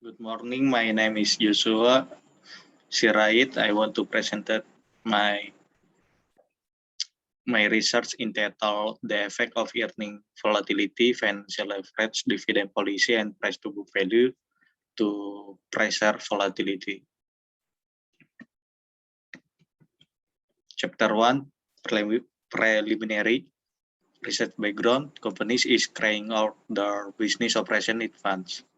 Good morning. My name is Joshua Sirait. I want to present my research entitled The Effect of Earning Volatility, Financial Leverage, Dividend Policy, and Price to Book Value to Preserve Volatility. Chapter 1, Preliminary Research Background. Companies is carrying out their business operation in advance.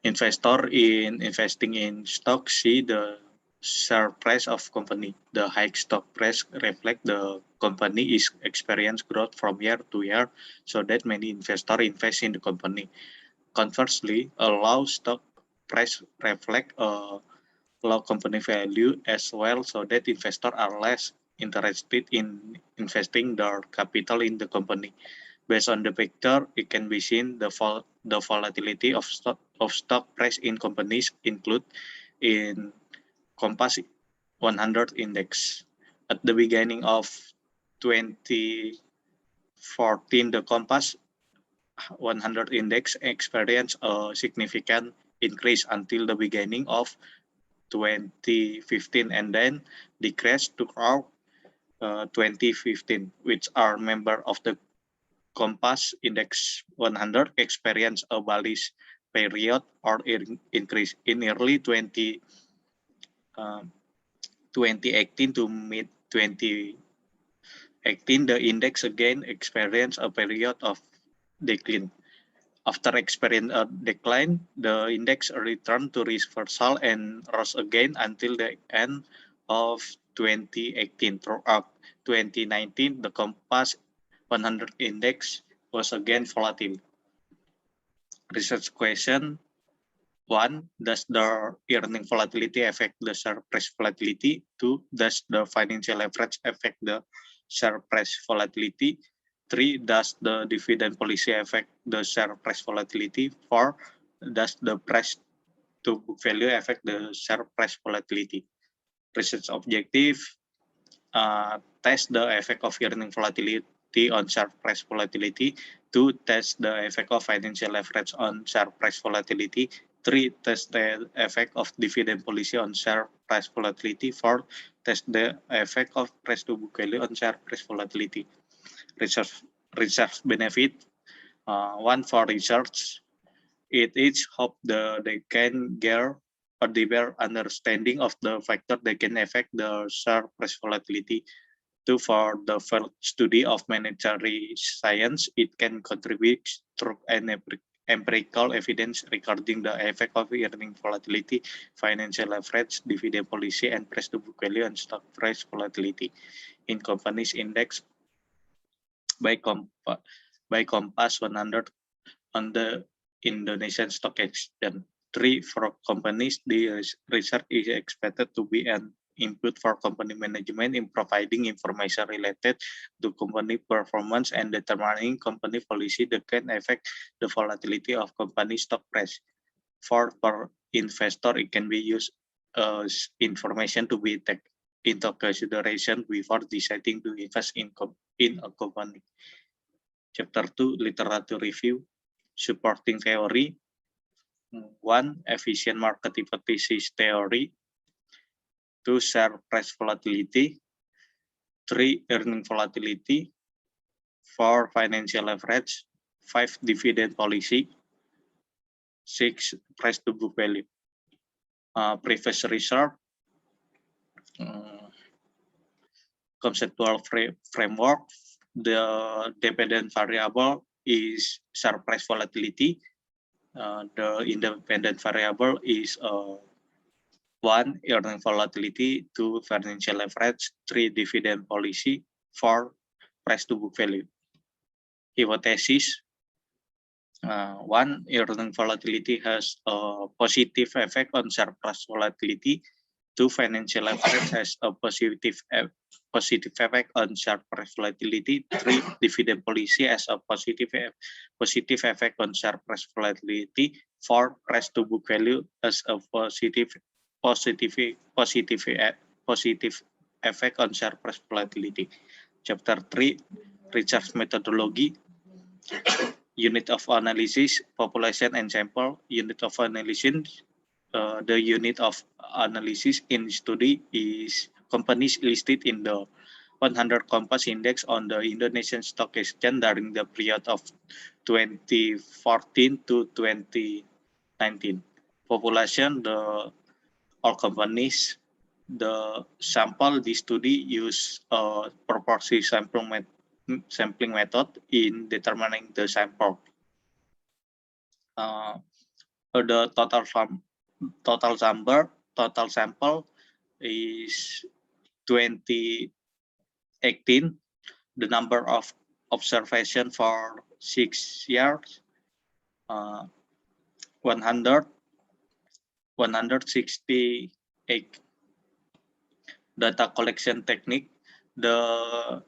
Investor in investing in stocks see the share price of company. The high stock price reflect the company is experience growth from year to year, so that many investors invest in the company. Conversely, a low stock price reflect a low company value as well, so that investors are less interested in investing their capital in the company. Based on the picture, it can be seen the volatility of stock price in companies include in Compass 100 index. At the beginning of 2014, the Compass 100 index experienced a significant increase until the beginning of 2015, and then decreased throughout 2015, which are member of the Compass Index 100 experienced a bullish period or increase in early 2018 to mid 2018. The index again experienced a period of decline. After experiencing a decline, the index returned to reversal and rose again until the end of 2018. Throughout 2019, the Compass 100 index was again volatile. Research question 1. Does the earning volatility affect the share price volatility? 2. Does the financial leverage affect the share price volatility? 3. Does the dividend policy affect the share price volatility? 4. Does the price to book value affect the share price volatility? Research objective test the effect of earning volatility on share price volatility. 2. Test the effect of financial leverage on share price volatility. 3. Test the effect of dividend policy on share price volatility. 4. Test the effect of price to book value on share price volatility. Research benefit. 1. For research, it is hope they can get a deeper understanding of the factor that can affect the share price volatility. 2. For the study of monetary science, it can contribute through an empirical evidence regarding the effect of earning volatility, financial leverage, dividend policy, and price to book value and stock price volatility in companies index by Compass 100 on the Indonesian Stock Exchange. 3. For companies, the research is expected to be an input for company management in providing information related to company performance and determining company policy that can affect the volatility of company stock price. 4. For investor, it can be used as information to be taken into consideration before deciding to invest in a company. Chapter 2, Literature Review. Supporting theory. 1. Efficient market hypothesis theory. 2. Share price volatility. 3. Earning volatility. 4. Financial leverage. 5. Dividend policy. 6. Price to book value. Previous research. Conceptual framework. The dependent variable is share price volatility. The independent variable is 1. Earning volatility. 2. Financial leverage. 3. Dividend policy. 4. Price to book value. Hypothesis. 1. Earning volatility has a positive effect on share price volatility. 2. Financial leverage has a positive effect on share price volatility. 3. Dividend policy has a positive effect on share price volatility. 4. Price to book value has a positive effect on share price volatility. Chapter 3, Research Methodology. Unit of analysis, population and sample. Unit of analysis, the unit of analysis in study is companies listed in the 100 Kompas Index on the Indonesian Stock Exchange during the period of 2014 to 2019. Population, all companies. The sample, the study use proportion sampling method in determining the sample. The total sample is 2018. The number of observation for 6 years, 168. Data collection technique. The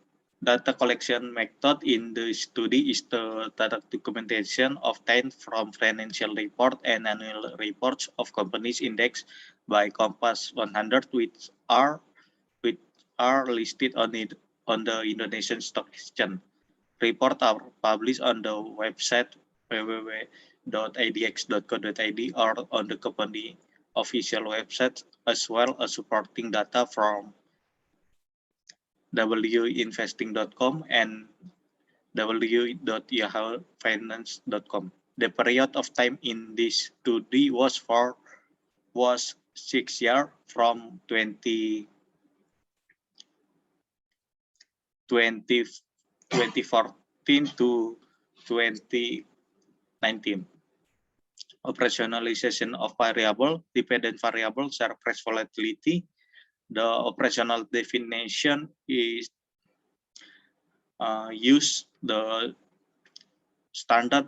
data collection method in the study is the data documentation obtained from financial report and annual reports of companies indexed by Kompas 100, which are listed on the Indonesian Stock Exchange. Reports are published on the website www.idx.co.id or on the company official website, as well as supporting data from winvesting.com and w.yahoofinance.com. The period of time in this study was 6 years from 2014 to 2019. Operationalization of variable, dependent variable, share price volatility. The operational definition is use the standard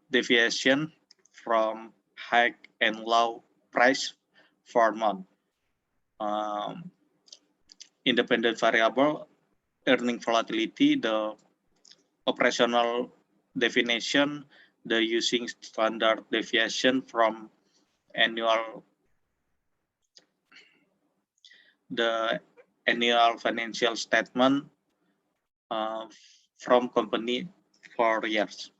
deviation from high and low price for month. Independent variable, earning volatility. The operational definition, the using standard deviation from the annual financial statement from company for years.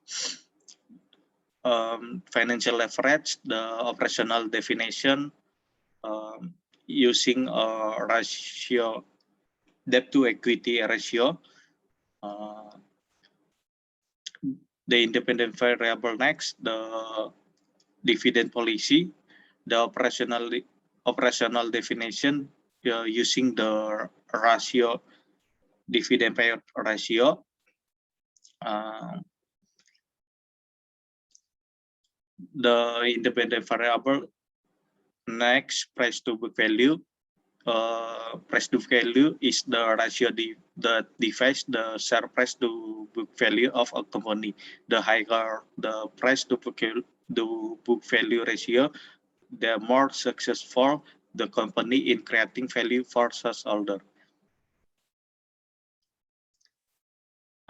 Financial leverage, the operational definition using a ratio, debt to equity ratio. The independent variable next, the dividend policy, the operational definition using the ratio, dividend payout ratio. The independent variable next, price to book value. Price to value is the ratio that divides the share price to book value of a company. The higher the price to book value ratio, the more successful the company in creating value for shareholder.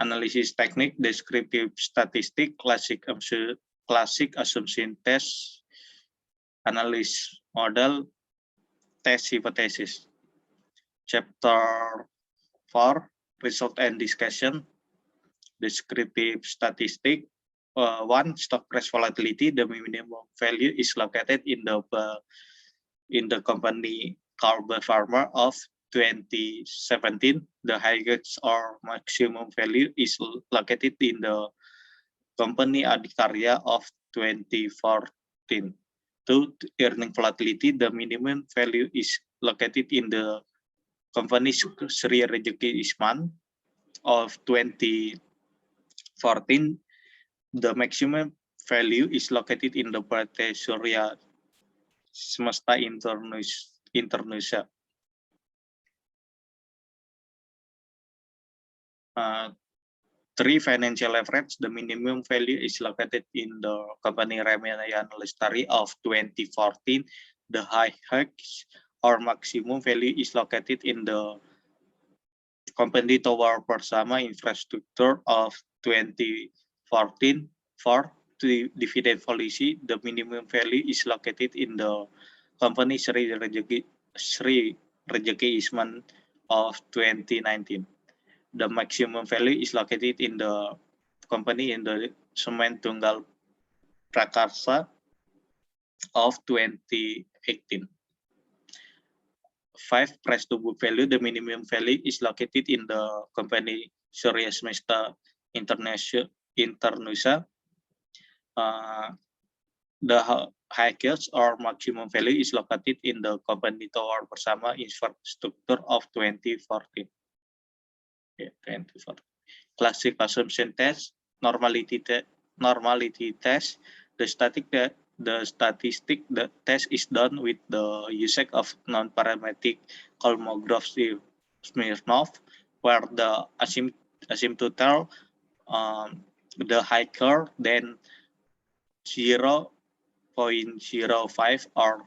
Analysis technique, descriptive statistic, classic assumption test, analysis model, test hypothesis. Chapter 4, result and discussion. Descriptive statistic. 1, stock price volatility. The minimum value is located in the company Kalbe Pharma of 2017. The highest or maximum value is located in the company Adikarya of 2014. 2, earning volatility. The minimum value is located in the company Sri Rejeki Isman of 2014. The maximum value is located in the PT Surya Semesta Indonesia. 3, financial leverage. The minimum value is located in the company Ramayana Lestari of 2014. The highest or maximum value is located in the company Tower Persama Infrastructure of 2014. 4, dividend policy. The minimum value is located in the company Sri Rejeki Isman of 2019. The maximum value is located in the company in the Semen Tunggal Prakarsa of 2018. 5. Price to book value. The minimum value is located in the company Surya Semesta Internusa. The highest or maximum value is located in the company Tower Bersama Infrastructure of 2014. Yeah, 2014. Classic assumption test, normality test. The statistic test is done with the usage of non-parametric Kolmogorov Smirnov, where the asymptotal the higher than 0.05 or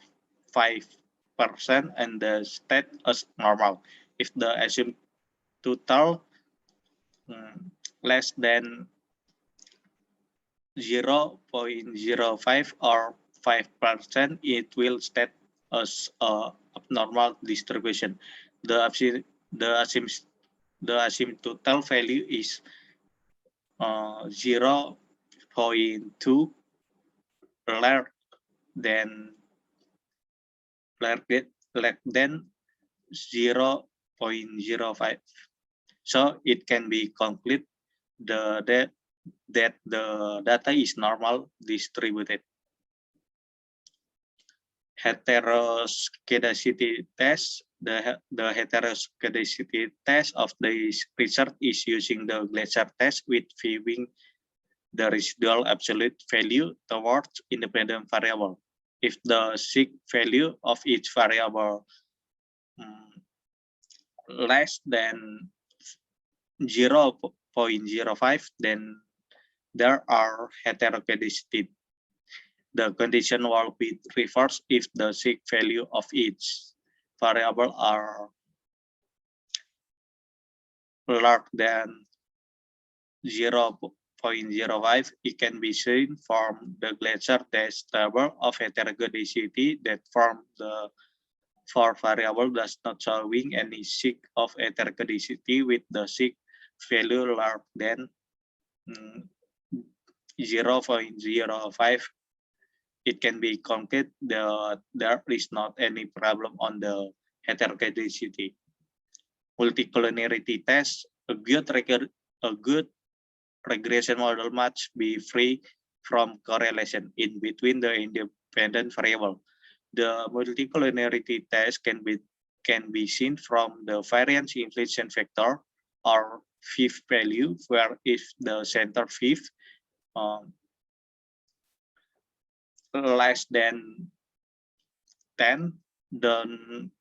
5% and the state as normal. If the asymptotal less than 0.05 or 5%, it will state as abnormal distribution. The asymptotal value is 0.2 less than 0.05. So it can be concluded that the data is normal distributed. Heteroscedasticity test. The heteroscedasticity test of this research is using the Glaser test with viewing the residual absolute value towards independent variable. If the sig value of each variable less than 0.05, then there are heteroscedasticity. The condition will be reversed if the sig value of each variable are larger than 0.05. It can be seen from the Glaser test table of heteroscedasticity that from the four variable does not showing any sig of heteroscedasticity with the sig value larger than 0.05. It can be concluded that there is not any problem on the heteroscedasticity. Multicollinearity test. A good regression model must be free from correlation in between the independent variable. The multicollinearity test can be seen from the variance inflation factor or fifth value, where if the center fifth less than 10, then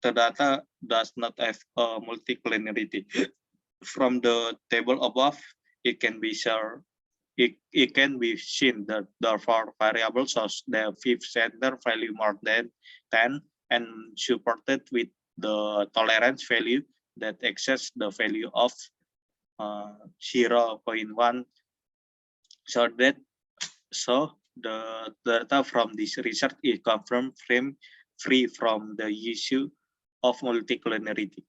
the data does not have multicollinearity. From the table above, it can be seen that the four variables shows the fifth center value more than 10 and supported with the tolerance value that exceeds the value of 0.1. So the data from this research is confirmed free from the issue of multicollinearity.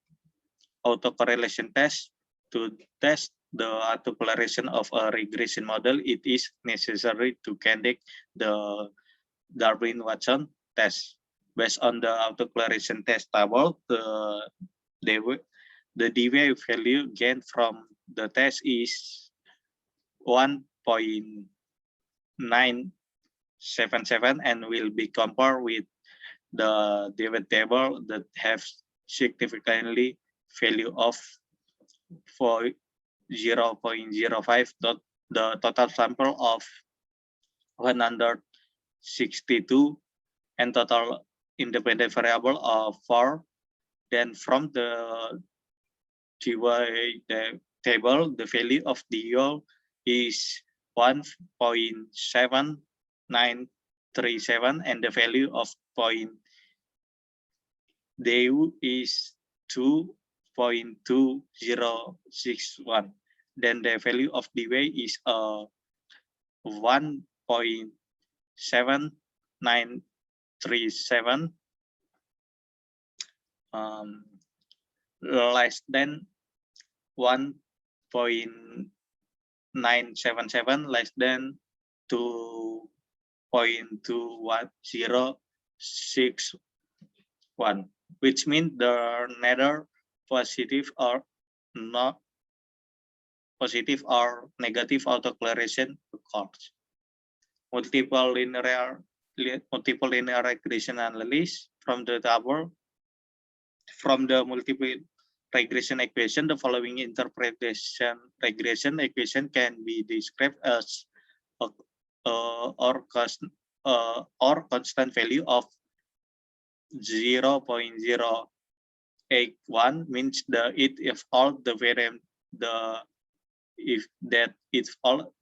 Autocorrelation test. To test the autocorrelation of a regression model, it is necessary to conduct the Darwin-Watson test. Based on the autocorrelation test table, the DV value gained from the test is 1.977 and will be compared with the DV table that have significantly value of 0.05. The total sample of 162 and total independent variable of 4. Then from the GY table, the value of DO is 1.7937 and the value of point DU is 2.2061. Then the value of DY is 1.7937 less than 1.9 977 less than 2.21061, which means the neither positive or not positive or negative autoclaration occurs. Multiple linear regression analysis from the table. From the multiple regression equation, the following interpretation regression equation can be described as or constant value of 0.081 means if all the variable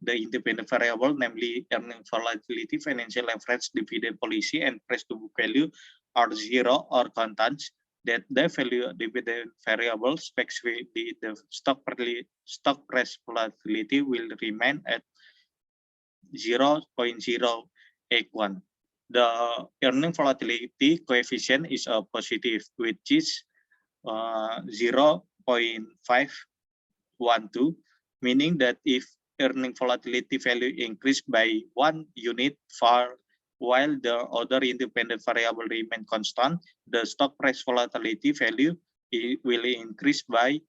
independent variable, namely earning volatility, financial leverage, dividend policy, and price to book value are zero or constants, that the value dividend variable, especially the stock price volatility, will remain at 0.081. The earning volatility coefficient is a positive, which is 0.512, meaning that if earning volatility value increased by 1 unit while the other independent variable remain constant, the stock price volatility value will increase by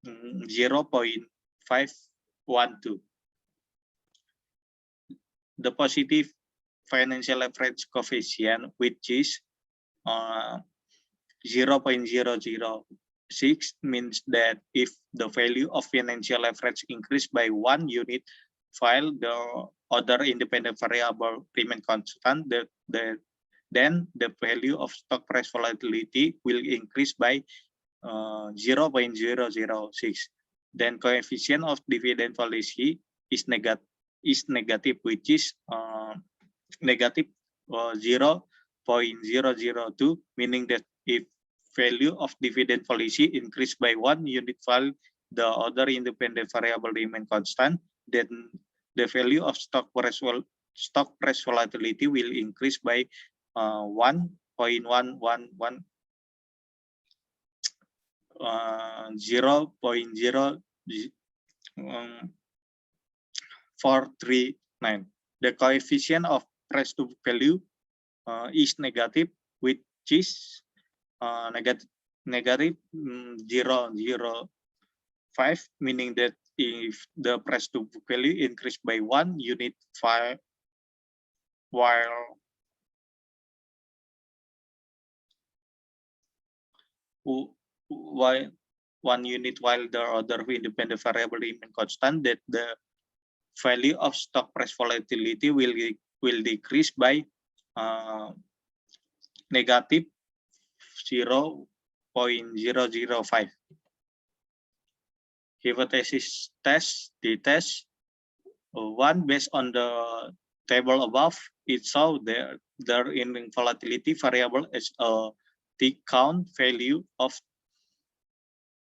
0.512. The positive financial leverage coefficient, which is 0.006, means that if the value of financial leverage increased by 1 unit while the other independent variable remain constant, then the value of stock price volatility will increase by 0.006. Then coefficient of dividend policy is negative, which is negative 0.002, meaning that if value of dividend policy increased by 1 unit while the other independent variable remain constant, then the value of stock price volatility will increase by 0.039. The coefficient of price to book value is negative, which is negative 0.005, meaning that if the price to book value increased by 1 unit while 1 unit while the other independent variable remain constant, that the value of stock price volatility will decrease by negative 0.005. Hypothesis test, the test one based on the table above, it saw their earning volatility variable as a T count value of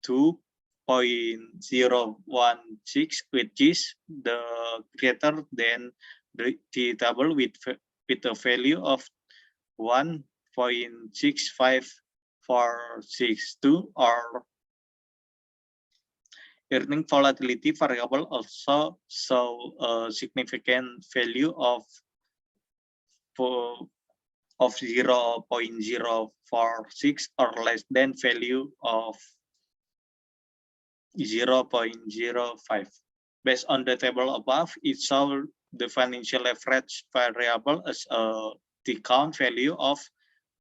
2.016, which is the greater than the table with a value of 1.65462, or earning volatility variable also saw a significant value of 0.046 or less than value of 0.05. Based on the table above, it saw the financial leverage variable as a T count value of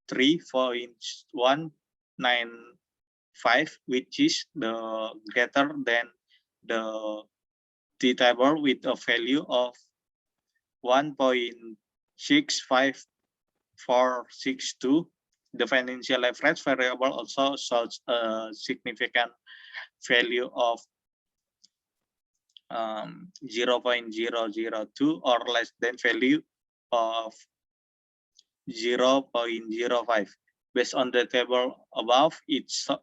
3.195, which is the greater than the T table with a value of 1.65462. The financial leverage variable also shows a significant value of 0.002 or less than value of 0.05. Based on the table above, it saw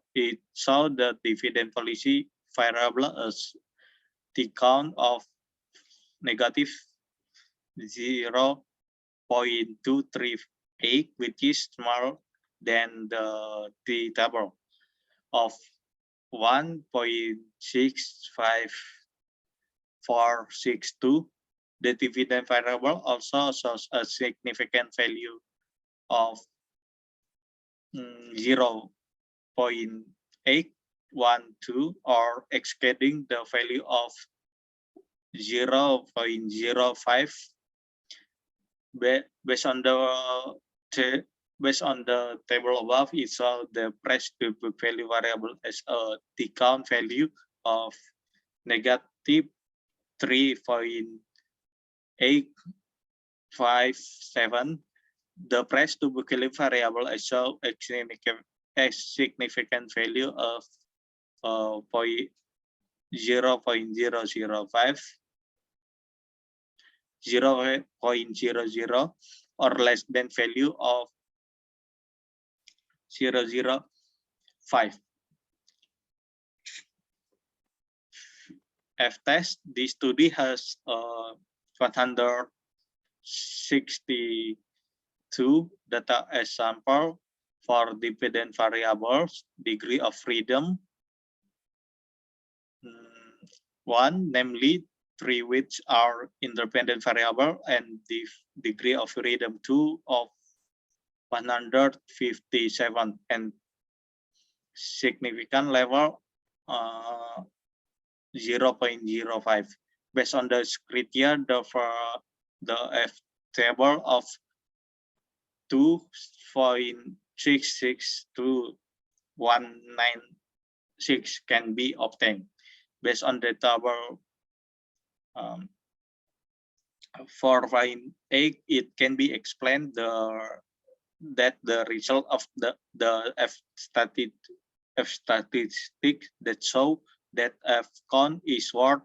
the dividend policy variable as the count of negative 0.238, which is smaller than the T table of 1.65462. 462. The dividend variable also shows a significant value of 0.812 or exceeding the value of 0.05. Based on the table above, it shows the price to book value variable as a discount value of negative 3.857. The price to book value variable is a significant value of 0.005, 0.00, or less than value of 0.05. F-test, this study has 162 data as sample for dependent variables, degree of freedom, 1, namely 3 which are independent variable, and the degree of freedom 2 of 157, and significant level 0.05. Based on the criteria, the F table of 2.66 to 196 can be obtained. Based on the table 4.8, it can be explained that the result of the F statistic that show that F count is worth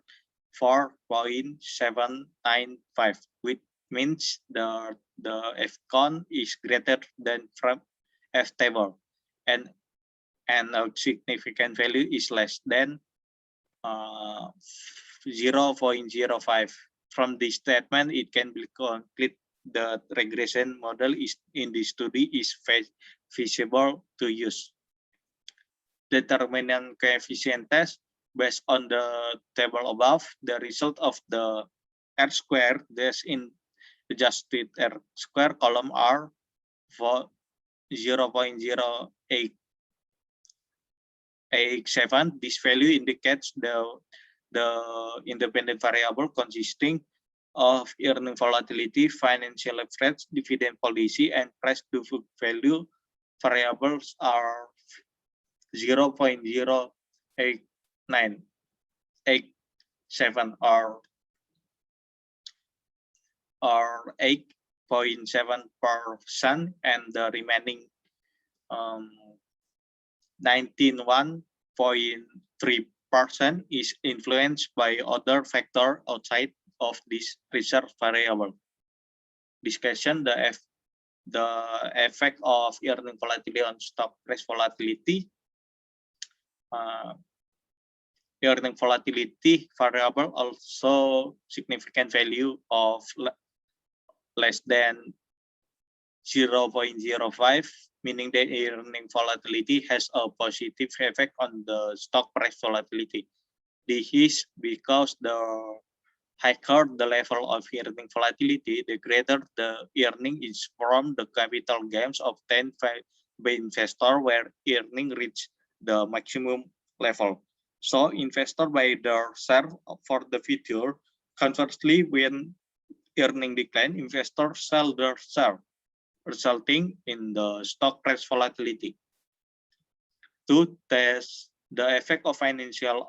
4.795, which means the F count is greater than from F table, and a significant value is less than 0.05. From this statement, it can be concluded the regression model is in this study is feasible to use. Determinant coefficient test. Based on the table above, the result of the R square dash in adjusted R square column are for 0.0887. This value indicates the independent variable consisting of earning volatility, financial leverage, dividend policy, and price to book value variables are 0.08987 or 8.7%, and the remaining 19.3% is influenced by other factors outside of this reserve variable. Discussion: the effect of earning volatility on stock price volatility. Earning volatility variable also significant value of less than 0.05, meaning that earning volatility has a positive effect on the stock price volatility. This is because the higher the level of earning volatility, the greater the earning is from the capital gains obtained by investor where earning reach the maximum level. So investor buy their share for the future. Conversely, when earning decline, investors sell their share, resulting in the stock price volatility. To test the effect of financial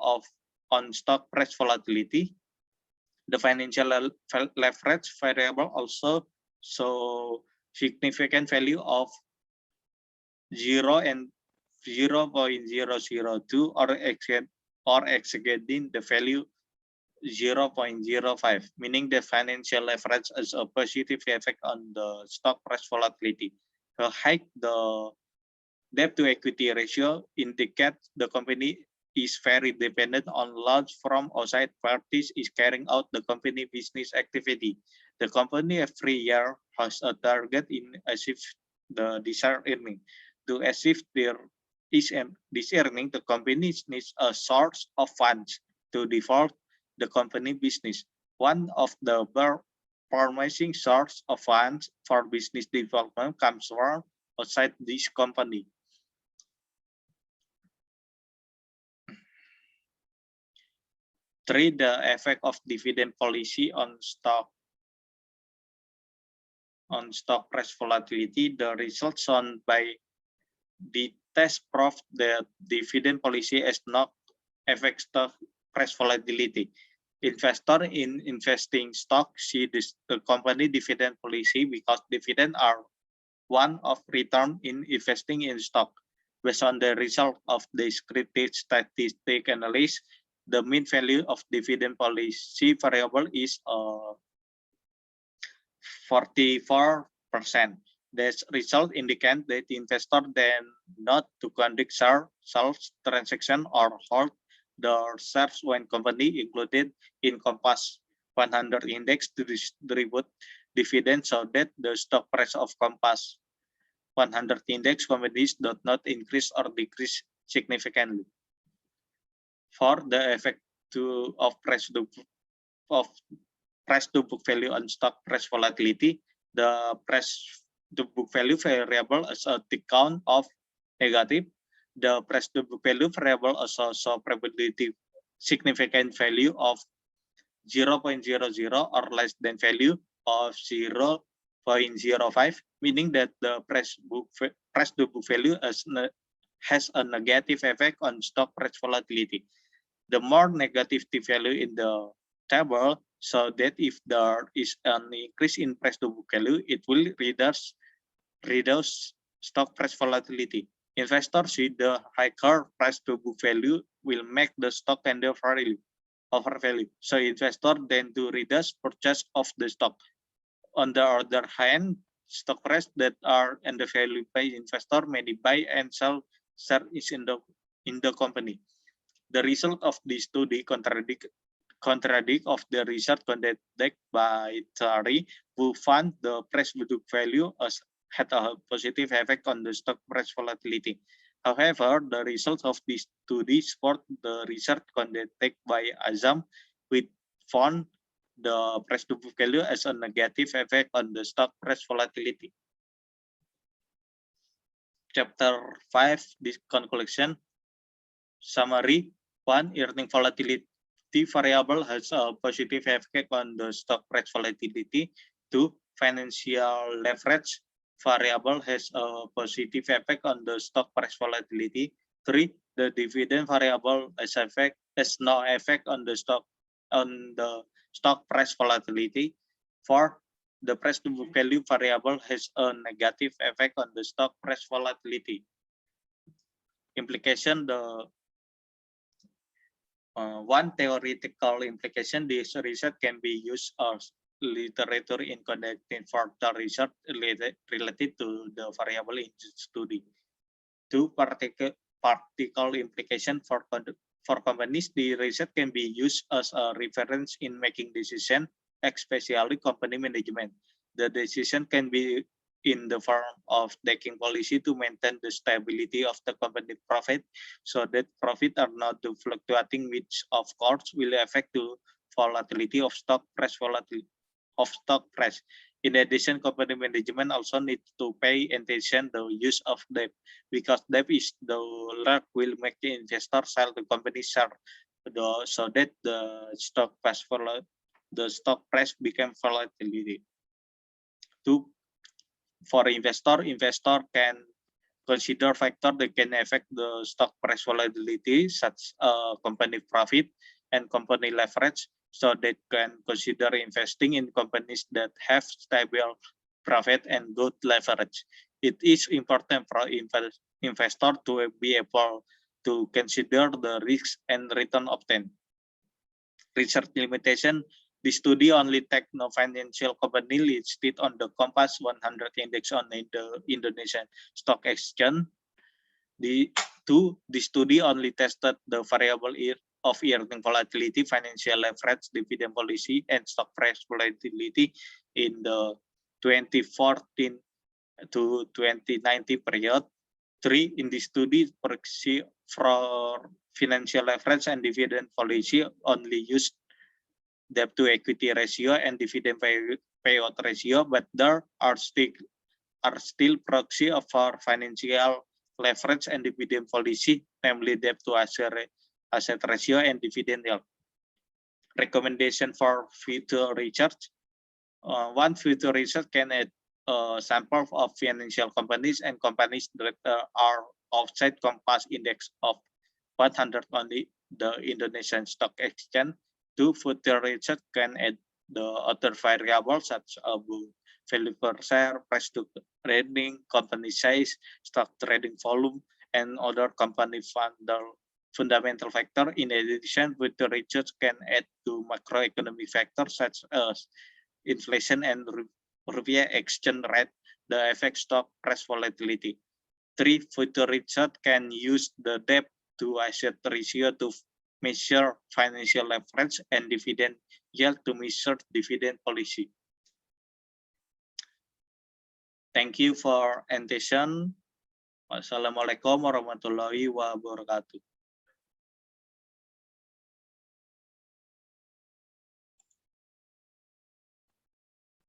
on stock price volatility, the financial leverage variable also show significant value of 0 and 0.002 or exceeding the value 0.05, meaning the financial leverage has a positive effect on the stock price volatility. The high the debt to equity ratio indicates the company is very dependent on loans from outside parties is carrying out the company business activity. The company every year has a target in achieve the desired earning. To achieve this earning, the company needs a source of funds to default the company business. One of the promising source of funds for business development comes from outside this company. Three, the effect of dividend policy on stock price volatility. The results shown by the test prove that dividend policy has not affect stock price volatility. Investor in investing stock see the company dividend policy because dividend are one of return in investing in stock. Based on the result of descriptive statistic analysis, the mean value of dividend policy variable is 44%. This result indicate that the investor then not to conduct sales transaction or hold the shares when company included in Compass 100 index to distribute dividends so that the stock price of Compass 100 index companies do not increase or decrease significantly. For the effect of price to book value on stock price volatility, the price to book value variable is a discount of negative. The price to book value variable also show probability significant value of 0.00 or less than value of 0.05, meaning that the price to book value has a negative effect on stock price volatility. The more negative the value in the table, so that if there is an increase in price to book value, it will reduce stock price volatility. Investors see the higher price to book value will make the stock overvalue. So investor then to reduce purchase of the stock. On the other hand, stock price that are undervalued by investor may buy and sell shares in the company. The result of this study contradict of the research conducted by Thierry, who found the price to book value had a positive effect on the stock price volatility. However, the results of this study support the research conducted by Azam, which found the price to book value as a negative effect on the stock price volatility. Chapter 5, this conclusion. Summary. 1. Earning volatility variable has a positive effect on the stock price volatility. 2. Financial leverage variable has a positive effect on the stock price volatility. 3. The dividend variable has no effect on the stock price volatility. 4. The price to book value variable has a negative effect on the stock price volatility. Implication. One theoretical implication, this research can be used as literature in conducting further research related to the variable in the study. 2. Practical implication for companies, the research can be used as a reference in making decisions, especially company management. The decision can be in the form of taking policy to maintain the stability of the company profit, so that profit are not fluctuating, which of course will affect the volatility of stock price. In addition, company management also needs to pay attention to the use of debt, because debt is the lure will make the investor sell the company share, so that the stock price become volatility. 2. For investor can consider factors that can affect the stock price volatility, such as company profit and company leverage, so they can consider investing in companies that have stable profit and good leverage. It is important for investor to be able to consider the risks and return obtained. Research limitation. The study only take no financial company listed on the Compass 100 index on the Indonesian Stock Exchange. The study only tested the variable of earning volatility, financial leverage, dividend policy, and stock price volatility in the 2014 to 2019 period. 3. In the study, proxy for financial leverage and dividend policy only used debt to equity ratio and dividend payout ratio, but there are still proxy of our financial leverage and dividend policy, namely debt to asset ratio and dividend yield. Recommendation for future research. One future research can add a sample of financial companies and companies that are outside Kompas index of 100 on the Indonesian Stock Exchange. To future research can add the other variables such as value per share, price to trading, company size, stock trading volume, and other company fundamental factor. In addition, future research can add to macroeconomic factors such as inflation and rupiah exchange rate, the effect stock price volatility. 3. Future research can use the debt to asset ratio to measure financial leverage and dividend yield to measure dividend policy. Thank you for attention. Wassalamualaikum warahmatullahi wabarakatuh.